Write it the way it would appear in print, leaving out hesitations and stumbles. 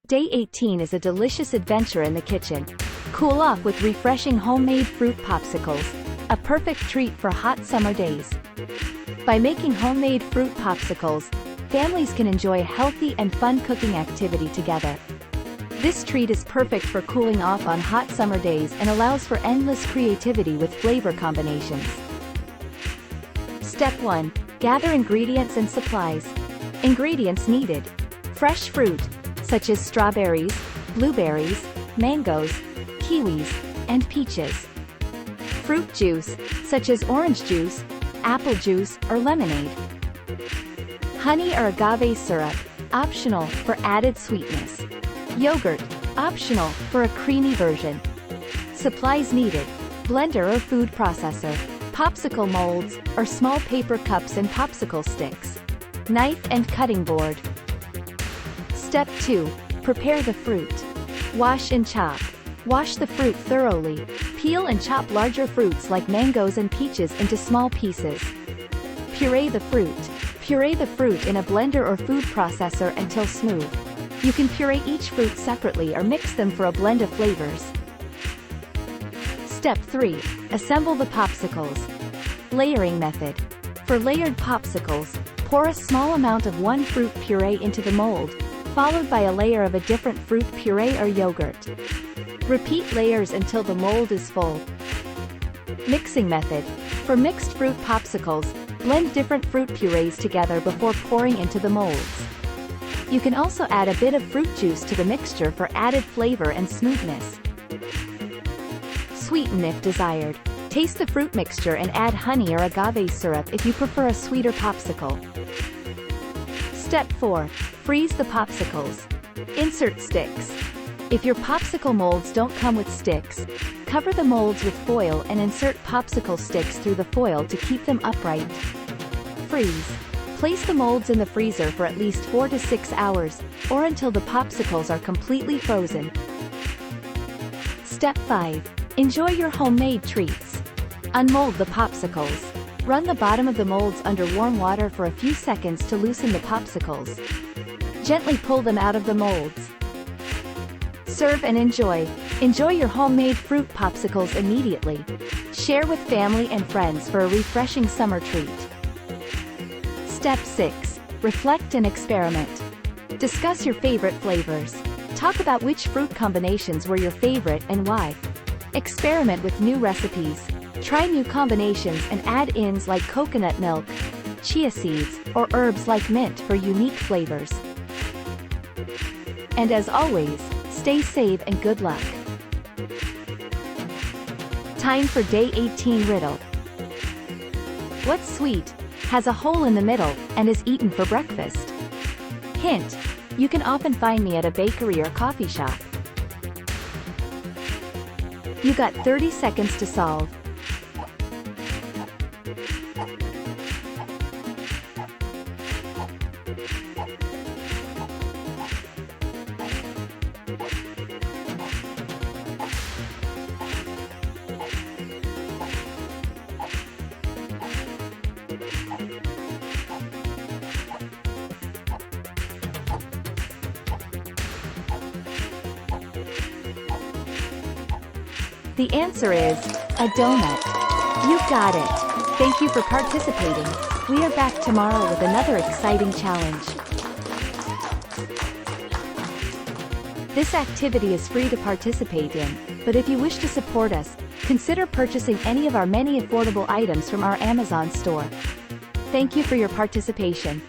Day 18 is a delicious adventure in the kitchen. Cool off with refreshing homemade fruit popsicles, a perfect treat for hot summer days. By making homemade fruit popsicles, families can enjoy a healthy and fun cooking activity together. This treat is perfect for cooling off on hot summer days and allows for endless creativity with flavor combinations. Step 1. Gather ingredients and supplies. Ingredients needed: fresh fruit, such as strawberries, blueberries, mangoes, kiwis, and peaches. Fruit juice, such as orange juice, apple juice, or lemonade. Honey or agave syrup, optional for added sweetness. Yogurt, optional for a creamy version. Supplies needed: blender or food processor, popsicle molds, or small paper cups and popsicle sticks. Knife and cutting board. Step 2. Prepare the fruit. Wash and chop. Wash the fruit thoroughly. Peel and chop larger fruits like mangoes and peaches into small pieces. Puree the fruit. Puree the fruit in a blender or food processor until smooth. You can puree each fruit separately or mix them for a blend of flavors. Step 3. Assemble the popsicles. Layering method. For layered popsicles, pour a small amount of one fruit puree into the mold, followed by a layer of a different fruit puree or yogurt. Repeat layers until the mold is full. Mixing method. For mixed fruit popsicles, blend different fruit purees together before pouring into the molds. You can also add a bit of fruit juice to the mixture for added flavor and smoothness. Sweeten if desired. Taste the fruit mixture and add honey or agave syrup if you prefer a sweeter popsicle. Step 4. Freeze the popsicles. Insert sticks. If your popsicle molds don't come with sticks, cover the molds with foil and insert popsicle sticks through the foil to keep them upright. Freeze. Place the molds in the freezer for at least 4 to 6 hours, or until the popsicles are completely frozen. Step 5. Enjoy your homemade treats. Unmold the popsicles. Run the bottom of the molds under warm water for a few seconds to loosen the popsicles. Gently pull them out of the molds. Serve and enjoy. Enjoy your homemade fruit popsicles immediately. Share with family and friends for a refreshing summer treat. Step 6. Reflect and experiment. Discuss your favorite flavors. Talk about which fruit combinations were your favorite and why. Experiment with new recipes. Try new combinations and add-ins like coconut milk, chia seeds, or herbs like mint for unique flavors. And as always, stay safe and good luck. Time for Day 18 riddle. What sweet has a hole in the middle and is eaten for breakfast? Hint: you can often find me at a bakery or coffee shop. You got 30 seconds to solve. The answer is a donut. You got it. Thank you for participating. We are back tomorrow with another exciting challenge. This activity is free to participate in, but if you wish to support us, consider purchasing any of our many affordable items from our Amazon store. Thank you for your participation.